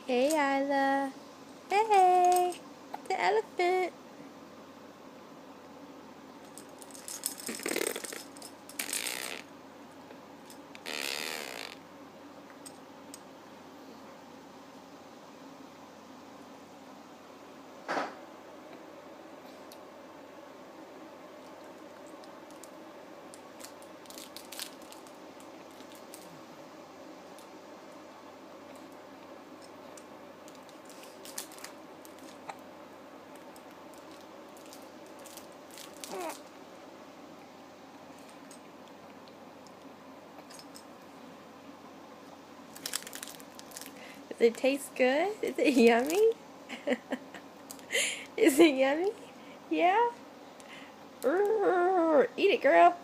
Hey, Isla. Hey, the elephant. Does it taste good? Is it yummy? Is it yummy? Yeah? Eat it, girl.